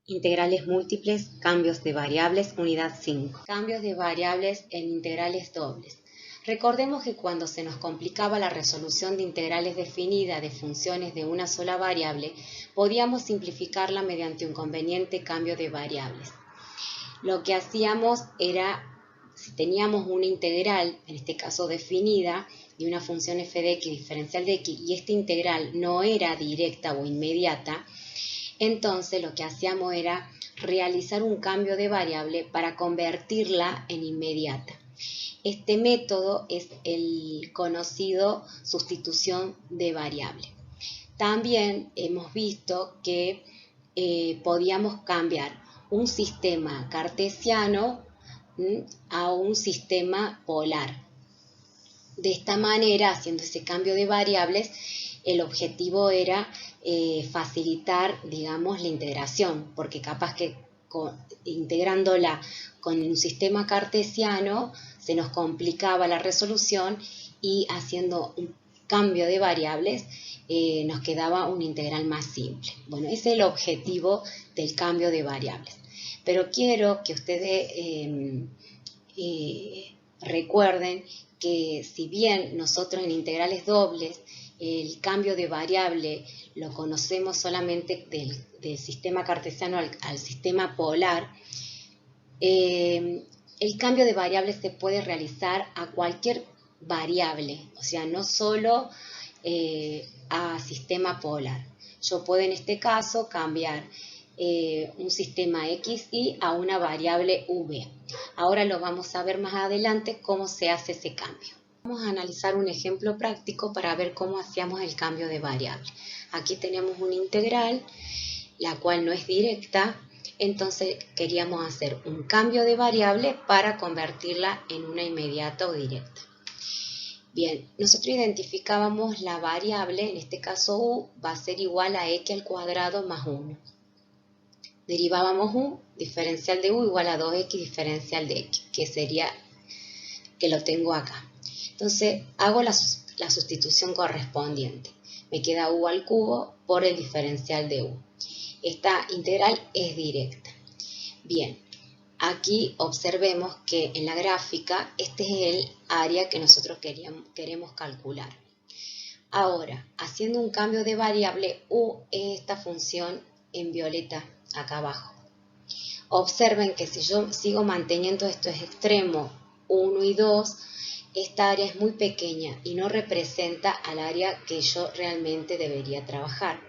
Integrales múltiples, cambios de variables, unidad 5. Cambios de variables en integrales dobles. Recordemos que cuando se nos complicaba la resolución de integrales definidas de funciones de una sola variable, podíamos simplificarla mediante un conveniente cambio de variables. Lo que hacíamos era, si teníamos una integral, en este caso definida, de una función f de x diferencial de x, y esta integral no era directa o inmediata, entonces lo que hacíamos era realizar un cambio de variable para convertirla en inmediata. Este método es el conocido sustitución de variable. También hemos visto que podíamos cambiar un sistema cartesiano a un sistema polar. De esta manera, haciendo ese cambio de variables, el objetivo era facilitar, digamos, la integración, porque capaz que integrándola con un sistema cartesiano se nos complicaba la resolución y haciendo un cambio de variables nos quedaba una integral más simple. Bueno, ese es el objetivo del cambio de variables. Pero quiero que ustedes recuerden que si bien nosotros en integrales dobles el cambio de variable lo conocemos solamente del sistema cartesiano al sistema polar, el cambio de variable se puede realizar a cualquier variable, o sea, no solo a sistema polar. Yo puedo en este caso cambiar un sistema xy a una variable v. Ahora lo vamos a ver más adelante cómo se hace ese cambio. Vamos a analizar un ejemplo práctico para ver cómo hacíamos el cambio de variable. Aquí tenemos una integral, la cual no es directa, entonces queríamos hacer un cambio de variable para convertirla en una inmediata o directa. Bien, nosotros identificábamos la variable, en este caso u, va a ser igual a x al cuadrado más 1. Derivábamos u, diferencial de u igual a 2x diferencial de x, que sería, que lo tengo acá. Entonces hago la sustitución correspondiente. Me queda u al cubo por el diferencial de u. Esta integral es directa. Bien, aquí observemos que en la gráfica este es el área que nosotros queremos calcular. Ahora, haciendo un cambio de variable, u es esta función en violeta acá abajo. Observen que si yo sigo manteniendo estos extremos 1 y 2, esta área es muy pequeña y no representa al área que yo realmente debería trabajar.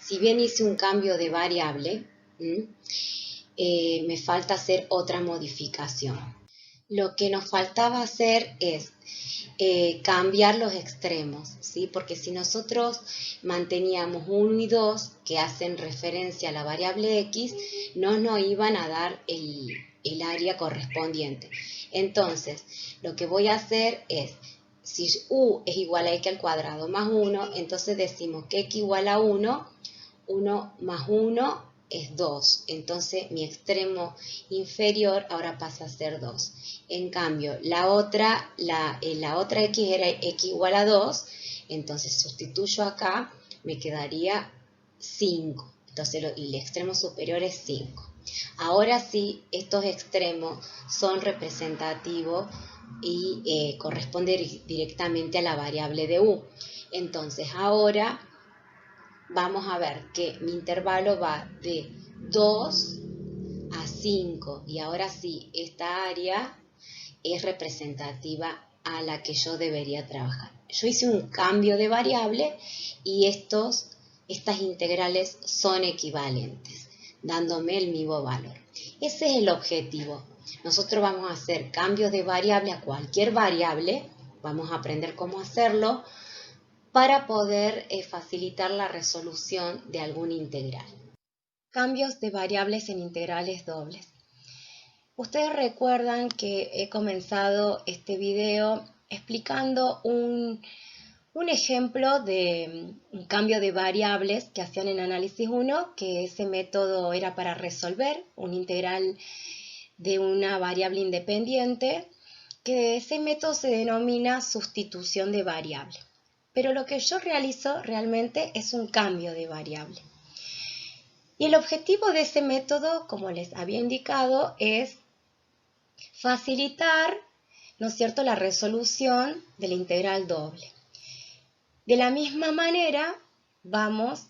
Si bien hice un cambio de variable, me falta hacer otra modificación. Lo que nos faltaba hacer es cambiar los extremos, ¿sí? Porque si nosotros manteníamos 1 y 2 que hacen referencia a la variable x, no nos iban a dar el área correspondiente. Entonces, lo que voy a hacer es, si u es igual a x al cuadrado más 1, entonces decimos que x igual a 1, 1 más 1 es 2. Entonces, mi extremo inferior ahora pasa a ser 2. En cambio, la otra x era x igual a 2, entonces sustituyo acá, me quedaría 5. Entonces, el extremo superior es 5. Ahora sí, estos extremos son representativos y corresponden directamente a la variable de u. Entonces, ahora vamos a ver que mi intervalo va de 2 a 5 y ahora sí, esta área es representativa a la que yo debería trabajar. Yo hice un cambio de variable y estas integrales son equivalentes, dándome el mismo valor. Ese es el objetivo. Nosotros vamos a hacer cambios de variable a cualquier variable, vamos a aprender cómo hacerlo para poder facilitar la resolución de algún integral. Cambios de variables en integrales dobles. Ustedes recuerdan que he comenzado este video explicando un ejemplo de un cambio de variables que hacían en análisis 1, que ese método era para resolver un integral de una variable independiente, que ese método se denomina sustitución de variable. Pero lo que yo realizo realmente es un cambio de variable. Y el objetivo de ese método, como les había indicado, es facilitar, ¿no es cierto?, la resolución de la integral doble. De la misma manera, vamos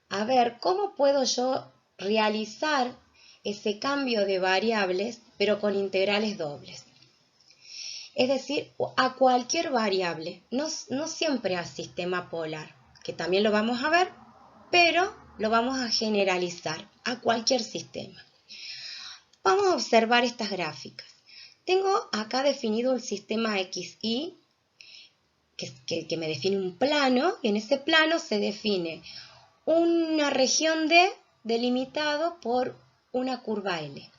a ver cómo puedo yo realizar ese cambio de variables, pero con integrales dobles. Es decir, a cualquier variable, no siempre al sistema polar, que también lo vamos a ver, pero lo vamos a generalizar a cualquier sistema. Vamos a observar estas gráficas. Tengo acá definido el sistema XY, que me define un plano, y en ese plano se define una región D delimitado por una curva L.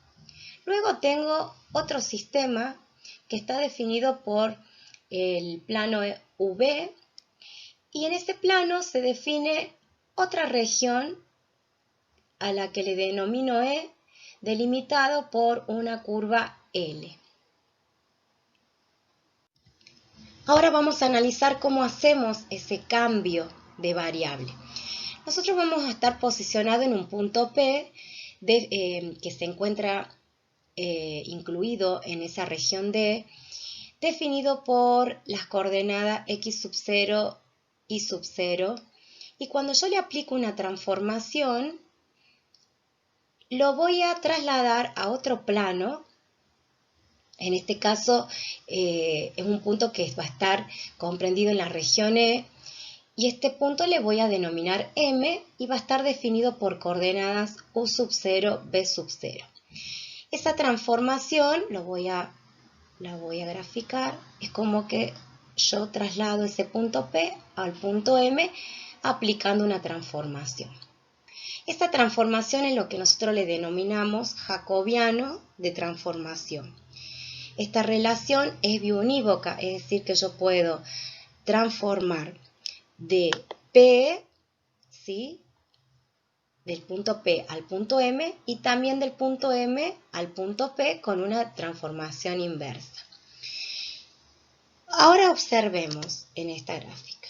Luego tengo otro sistema que está definido por el plano V, y en ese plano se define otra región a la que le denomino E, delimitado por una curva L. Ahora vamos a analizar cómo hacemos ese cambio de variable. Nosotros vamos a estar posicionados en un punto P que se encuentra incluido en esa región D, definido por las coordenadas x sub 0 y sub 0. Y cuando yo le aplico una transformación, lo voy a trasladar a otro plano. En este caso es un punto que va a estar comprendido en la región E, y este punto le voy a denominar M y va a estar definido por coordenadas U sub 0, B sub 0. Esa transformación la voy a graficar. Es como que yo traslado ese punto P al punto M aplicando una transformación. Esta transformación es lo que nosotros le denominamos jacobiano de transformación. Esta relación es biunívoca, es decir, que yo puedo transformar de P, ¿sí?, del punto P al punto M, y también del punto M al punto P con una transformación inversa. Ahora observemos en esta gráfica.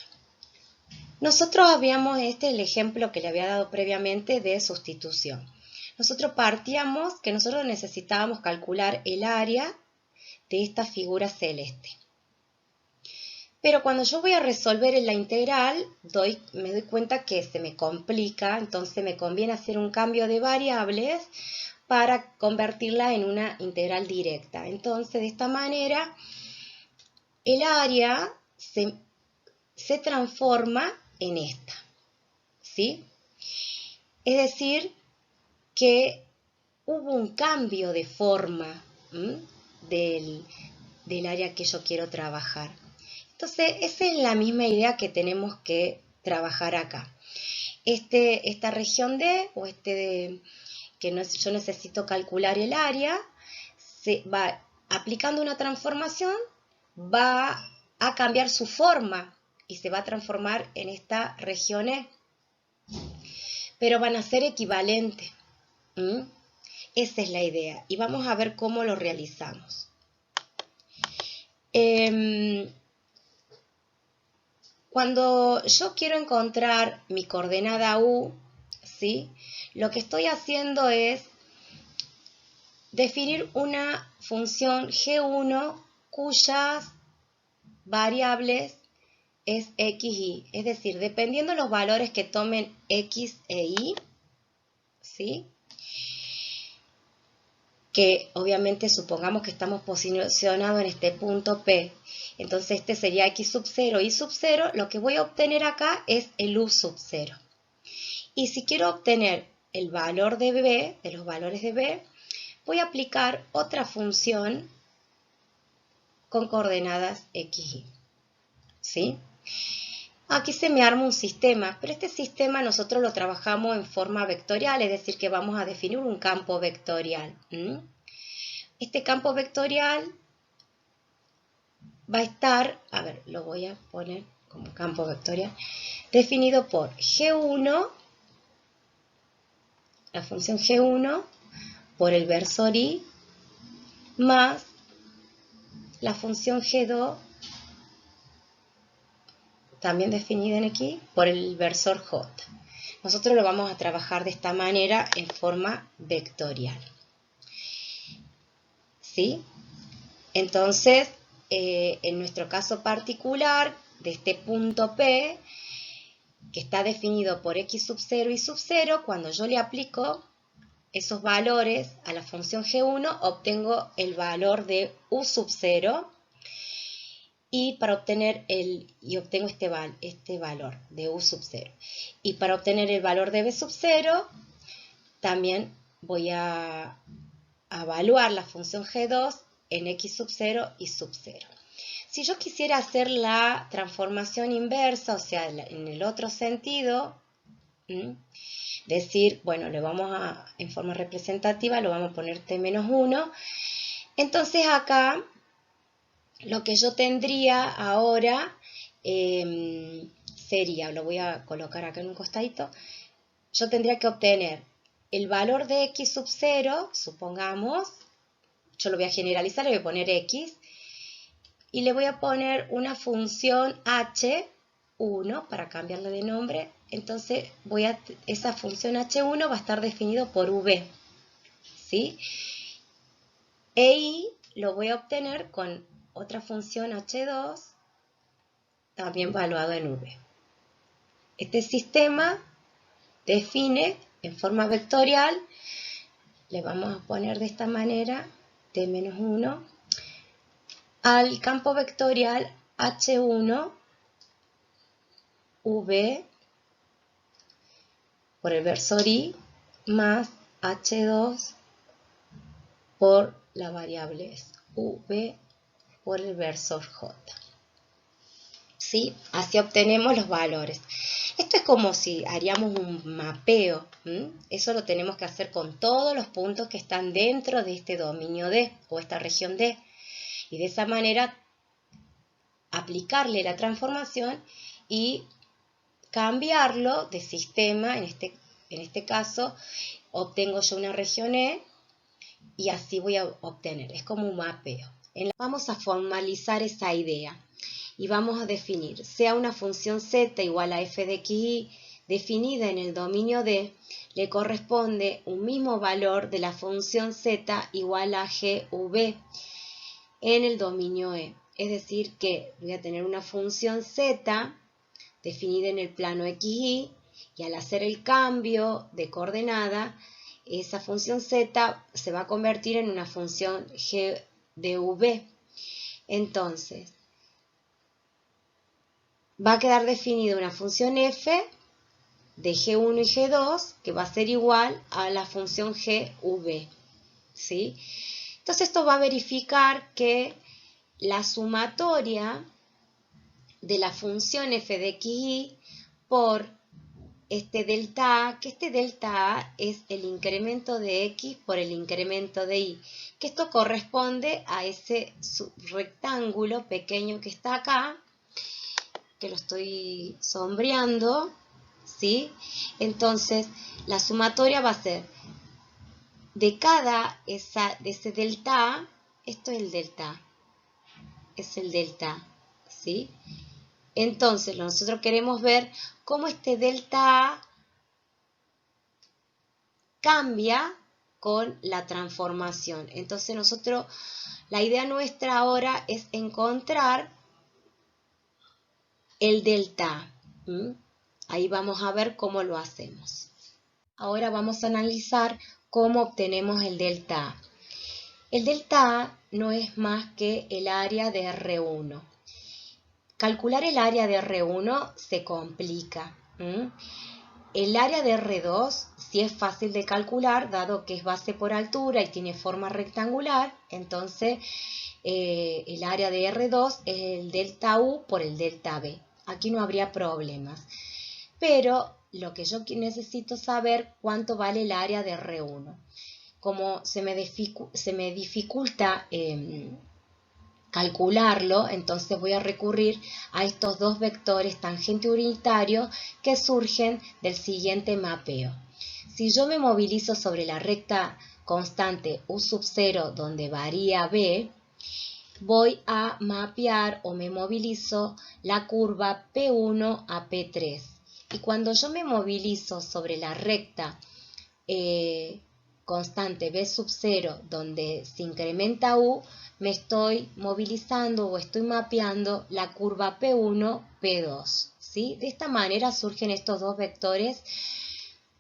Nosotros habíamos, el ejemplo que le había dado previamente de sustitución. Nosotros partíamos que nosotros necesitábamos calcular el área de esta figura celeste. Pero cuando yo voy a resolver en la integral, me doy cuenta que se me complica, entonces me conviene hacer un cambio de variables para convertirla en una integral directa. Entonces, de esta manera, el área se transforma en esta, ¿sí? Es decir, que hubo un cambio de forma del área que yo quiero trabajar. Entonces, esa es la misma idea que tenemos que trabajar acá. Esta región D, o yo necesito calcular el área, se va aplicando una transformación, va a cambiar su forma y se va a transformar en esta región E. Pero van a ser equivalentes. Esa es la idea. Y vamos a ver cómo lo realizamos. Cuando yo quiero encontrar mi coordenada U, ¿sí?, lo que estoy haciendo es definir una función G1 cuyas variables es X, Y. Es decir, dependiendo de los valores que tomen X e Y, ¿sí?, que obviamente supongamos que estamos posicionados en este punto P. Entonces este sería X sub 0, Y sub 0. Lo que voy a obtener acá es el U sub 0. Y si quiero obtener el valor de B, de los valores de B, voy a aplicar otra función con coordenadas X, Y. ¿Sí? Aquí se me arma un sistema, pero este sistema nosotros lo trabajamos en forma vectorial, es decir, que vamos a definir un campo vectorial. Este campo vectorial va a estar, lo voy a poner como campo vectorial, definido por G1, la función G1, por el versor Y, más la función G2, también definida en aquí, por el versor J. nosotros lo vamos a trabajar de esta manera en forma vectorial. ¿Sí? Entonces, en nuestro caso particular, de este punto P, que está definido por x sub 0 y sub 0, cuando yo le aplico esos valores a la función g1, obtengo el valor de u sub 0, y para obtener obtengo este valor de u sub 0. Y para obtener el valor de b sub 0, también voy a evaluar la función g2 en x sub 0 y sub 0. Si yo quisiera hacer la transformación inversa, o sea, en el otro sentido, decir, bueno, le vamos a, en forma representativa, lo vamos a poner t-1, entonces acá lo que yo tendría ahora sería, lo voy a colocar acá en un costadito, yo tendría que obtener el valor de x sub 0, supongamos, yo lo voy a generalizar, le voy a poner x, y le voy a poner una función h1 para cambiarle de nombre. Entonces esa función h1 va a estar definido por v, ¿sí? Y lo voy a obtener con otra función h2, también valuado en v. Este sistema define en forma vectorial, le vamos a poner de esta manera, t-1, al campo vectorial h1 v por el versor i más h2 por la variable v por el versor j. ¿Sí? Así obtenemos los valores. Esto es como si haríamos un mapeo. Eso lo tenemos que hacer con todos los puntos que están dentro de este dominio D o esta región D. Y de esa manera aplicarle la transformación y cambiarlo de sistema. En este caso obtengo yo una región E y así voy a obtener. Es como un mapeo. Vamos a formalizar esa idea y vamos a definir, sea una función z igual a f de xy definida en el dominio D, le corresponde un mismo valor de la función z igual a gv en el dominio E. Es decir, que voy a tener una función z definida en el plano xy y al hacer el cambio de coordenada, esa función z se va a convertir en una función g de v. Entonces, va a quedar definida una función f de g1 y g2 que va a ser igual a la función gv. ¿Sí? Entonces esto va a verificar que la sumatoria de la función f de xy por este delta a, que este delta a es el incremento de x por el incremento de y, que esto corresponde a ese rectángulo pequeño que está acá, que lo estoy sombreando, ¿sí? Entonces, la sumatoria va a ser de de ese delta a, esto es el delta a, es el delta a, ¿sí? Entonces, nosotros queremos ver cómo este delta a cambia con la transformación. Entonces, la idea nuestra ahora es encontrar el delta a. Ahí vamos a ver cómo lo hacemos. Ahora vamos a analizar cómo obtenemos el delta a. El delta a no es más que el área de R1. Calcular el área de R1 se complica. El área de R2 sí es fácil de calcular, dado que es base por altura y tiene forma rectangular. Entonces, el área de R2 es el delta U por el delta B. Aquí no habría problemas. Pero lo que yo necesito saber cuánto vale el área de R1. Como se me dificulta calcularlo, entonces voy a recurrir a estos dos vectores tangente unitario que surgen del siguiente mapeo. Si yo me movilizo sobre la recta constante U sub 0 donde varía B, voy a mapear o me movilizo la curva P1 a P3. Y cuando yo me movilizo sobre la recta constante B sub 0, donde se incrementa U, me estoy movilizando o estoy mapeando la curva P1, P2. ¿Sí? De esta manera surgen estos dos vectores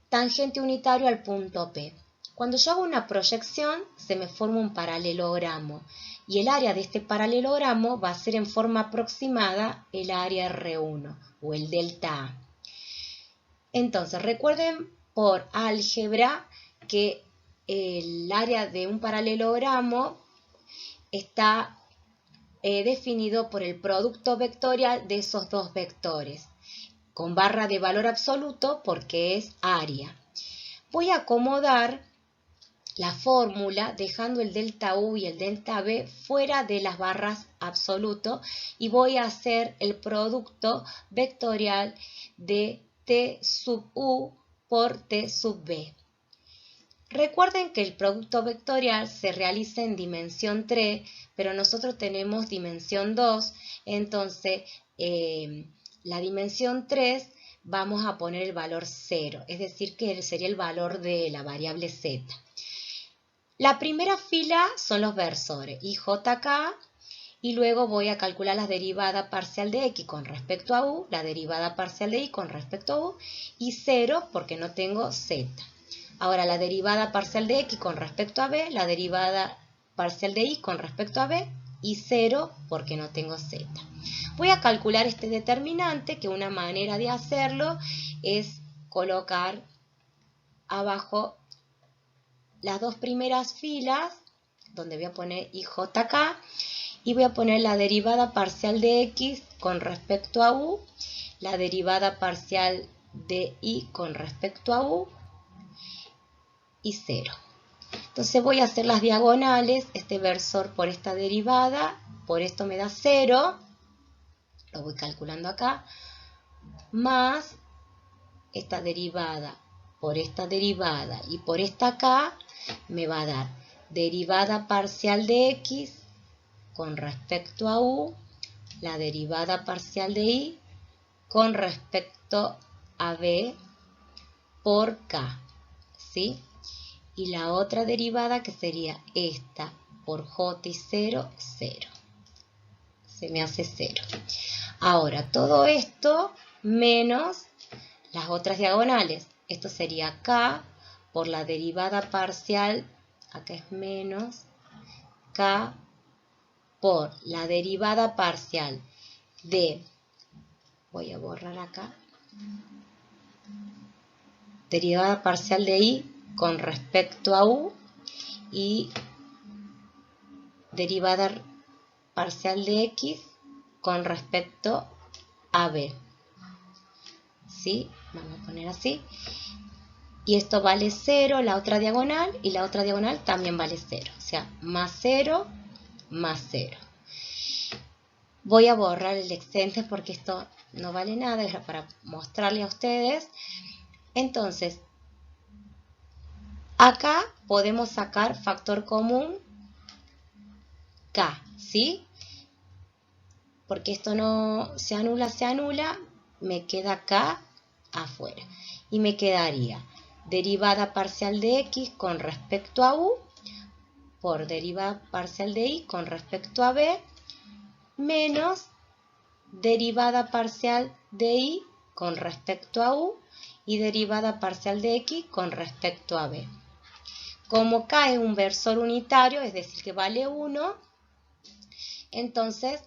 tangente unitario al punto P. Cuando yo hago una proyección, se me forma un paralelogramo. Y el área de este paralelogramo va a ser en forma aproximada el área R1 o el delta A. Entonces, recuerden por álgebra que el área de un paralelogramo está definido por el producto vectorial de esos dos vectores, con barra de valor absoluto porque es área. Voy a acomodar la fórmula dejando el delta U y el delta B fuera de las barras absoluto y voy a hacer el producto vectorial de T sub U por T sub B. Recuerden que el producto vectorial se realiza en dimensión 3, pero nosotros tenemos dimensión 2, entonces la dimensión 3 vamos a poner el valor 0, es decir que sería el valor de la variable z. La primera fila son los versores, IJK, y luego voy a calcular la derivada parcial de X con respecto a U, la derivada parcial de Y con respecto a U, y 0 porque no tengo Z. Ahora la derivada parcial de X con respecto a B, la derivada parcial de Y con respecto a B, y 0 porque no tengo Z. Voy a calcular este determinante, que una manera de hacerlo es colocar abajo las dos primeras filas, donde voy a poner IJK, y voy a poner la derivada parcial de X con respecto a U, la derivada parcial de Y con respecto a U, y 0. Entonces voy a hacer las diagonales, este versor por esta derivada, por esto me da 0, lo voy calculando acá, más esta derivada por esta derivada y por esta acá, me va a dar derivada parcial de X con respecto a U, la derivada parcial de Y con respecto a B por K, ¿sí? Y la otra derivada que sería esta por J y 0, 0. Se me hace 0. Ahora, todo esto menos las otras diagonales. Esto sería K por la derivada parcial, acá es menos, K por la derivada parcial de, voy a borrar acá, derivada parcial de Y con respecto a U y derivada parcial de X con respecto a B. ¿Sí? Vamos a poner así. Y esto vale 0, la otra diagonal, y la otra diagonal también vale 0. O sea, más 0, más 0. Voy a borrar el excedente porque esto no vale nada, es para mostrarle a ustedes. Entonces, acá podemos sacar factor común K, ¿sí? Porque esto no se anula, me queda K afuera. Y me quedaría derivada parcial de X con respecto a U por derivada parcial de Y con respecto a B menos derivada parcial de Y con respecto a U y derivada parcial de X con respecto a B. Como K es un versor unitario, es decir que vale 1, entonces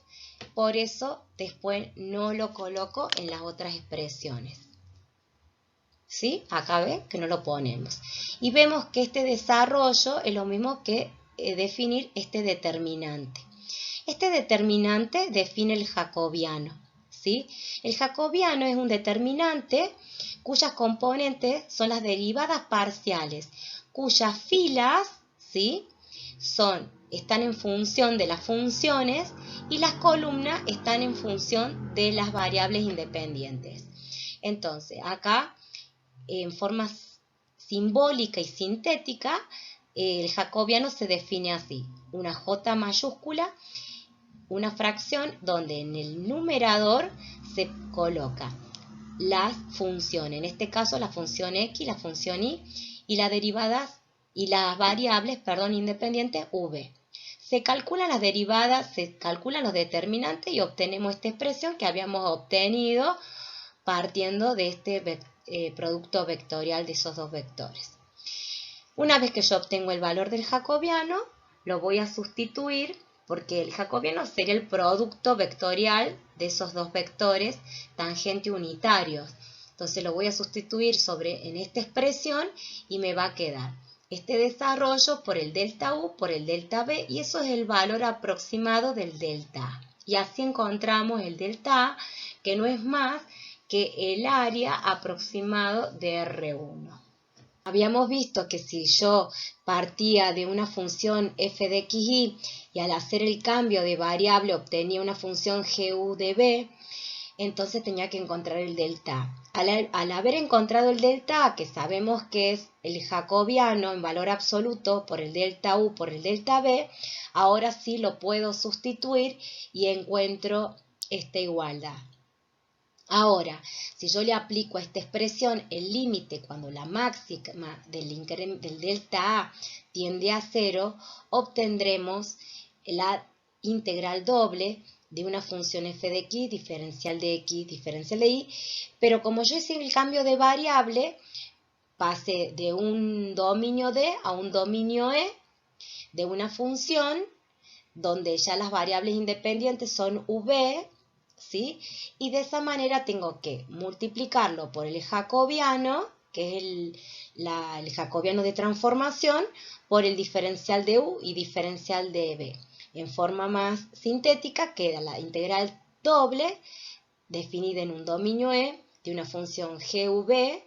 por eso después no lo coloco en las otras expresiones. ¿Sí? Acá ve que no lo ponemos. Y vemos que este desarrollo es lo mismo que definir este determinante. Este determinante define el jacobiano, ¿sí? El jacobiano es un determinante cuyas componentes son las derivadas parciales, cuyas filas, ¿sí?, están en función de las funciones y las columnas están en función de las variables independientes. Entonces, acá, en forma simbólica y sintética, el jacobiano se define así: una J mayúscula, una fracción donde en el numerador se coloca las funciones, en este caso la función x, la función y las derivadas y las variables, independientes v. Se calculan las derivadas, se calculan los determinantes y obtenemos esta expresión que habíamos obtenido partiendo de este producto vectorial de esos dos vectores. Una vez que yo obtengo el valor del jacobiano, lo voy a sustituir porque el jacobiano sería el producto vectorial de esos dos vectores tangente unitarios. Entonces lo voy a sustituir en esta expresión y me va a quedar este desarrollo por el delta U por el delta B, y eso es el valor aproximado del delta A. Y así encontramos el delta A, que no es más que el área aproximado de R1. Habíamos visto que si yo partía de una función f de xy y al hacer el cambio de variable obtenía una función gu de b, entonces tenía que encontrar el delta A. Al haber encontrado el delta A, que sabemos que es el jacobiano en valor absoluto por el delta U por el delta B, ahora sí lo puedo sustituir y encuentro esta igualdad. Ahora, si yo le aplico a esta expresión el límite cuando la máxima del delta A tiende a 0, obtendremos la integral doble de una función f de x, diferencial de y, pero como yo hice el cambio de variable, pasé de un dominio D a un dominio E de una función donde ya las variables independientes son v, ¿sí? Y de esa manera tengo que multiplicarlo por el jacobiano, que es el jacobiano de transformación, por el diferencial de u y diferencial de b. En forma más sintética queda la integral doble definida en un dominio E de una función GV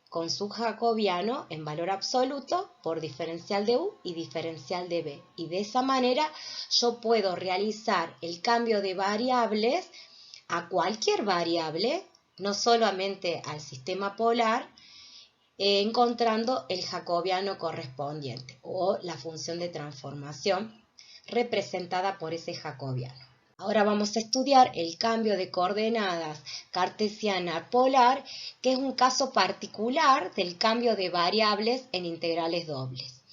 con su jacobiano en valor absoluto por diferencial de u y diferencial de b. Y de esa manera yo puedo realizar el cambio de variables a cualquier variable, no solamente al sistema polar, encontrando el jacobiano correspondiente o la función de transformación representada por ese jacobiano. Ahora vamos a estudiar el cambio de coordenadas cartesiana polar, que es un caso particular del cambio de variables en integrales dobles.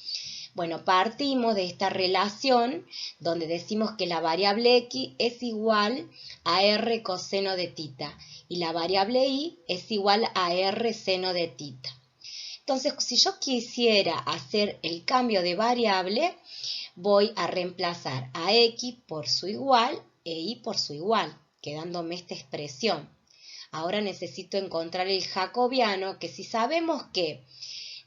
Bueno, partimos de esta relación donde decimos que la variable x es igual a r coseno de tita y la variable y es igual a r seno de tita. Entonces, si yo quisiera hacer el cambio de variable, voy a reemplazar a x por su igual e y por su igual, quedándome esta expresión. Ahora necesito encontrar el jacobiano, que si sabemos que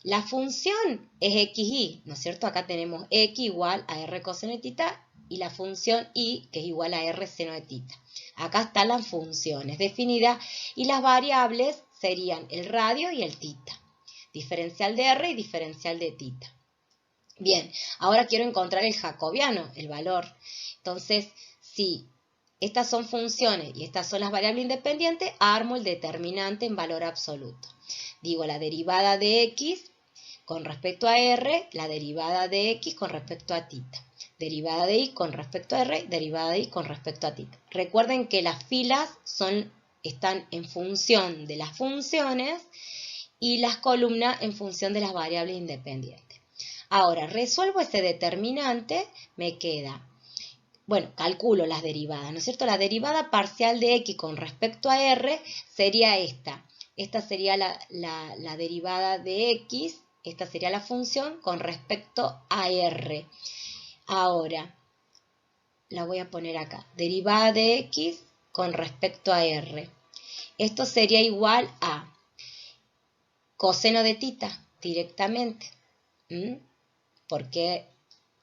la función es xy, ¿no es cierto? Acá tenemos x igual a r coseno de tita y la función y, que es igual a r seno de tita. Acá están las funciones definidas y las variables serían el radio y el tita. Diferencial de r y diferencial de tita. Bien, ahora quiero encontrar el jacobiano, el valor. Entonces, si estas son funciones y estas son las variables independientes, armo el determinante en valor absoluto. Digo la derivada de x con respecto a r, la derivada de x con respecto a tita. Derivada de y con respecto a r, derivada de y con respecto a tita. Recuerden que las filas están en función de las funciones y las columnas en función de las variables independientes. Ahora, resuelvo ese determinante, me queda, bueno, calculo las derivadas, ¿no es cierto? La derivada parcial de x con respecto a r sería esta. Esta sería la derivada de x, esta sería la función con respecto a r. Ahora, la voy a poner acá. Derivada de x con respecto a r. Esto sería igual a coseno de tita directamente. Porque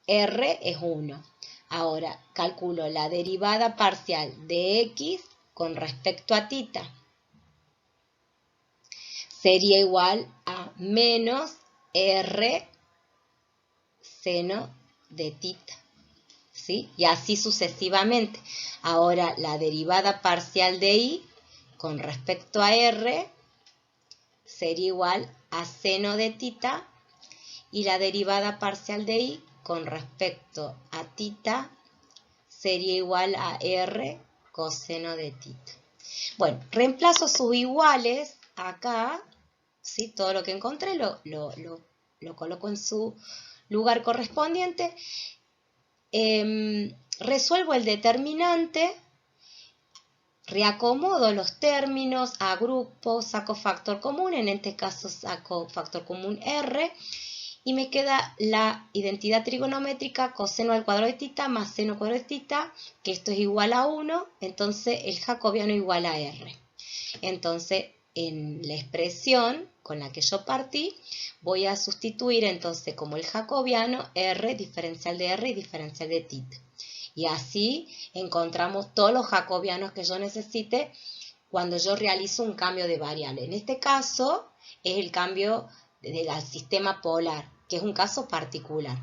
r es 1. Ahora calculo la derivada parcial de x con respecto a tita. Sería igual a menos r seno de tita. ¿Sí? Y así sucesivamente. Ahora la derivada parcial de y con respecto a r sería igual a seno de tita. Y la derivada parcial de y con respecto a tita sería igual a r coseno de tita. Bueno, reemplazo subiguales acá, ¿sí? Todo lo que encontré lo coloco en su lugar correspondiente. Resuelvo el determinante, reacomodo los términos, agrupo, saco factor común, en este caso saco factor común R, y me queda la identidad trigonométrica coseno al cuadrado de θ más seno al cuadrado de θ, que esto es igual a 1, entonces el jacobiano igual a R. Entonces, en la expresión con la que yo partí, voy a sustituir entonces como el jacobiano R, diferencial de R y diferencial de θ. Y así encontramos todos los jacobianos que yo necesite cuando yo realizo un cambio de variable. En este caso es el cambio del sistema polar, que es un caso particular.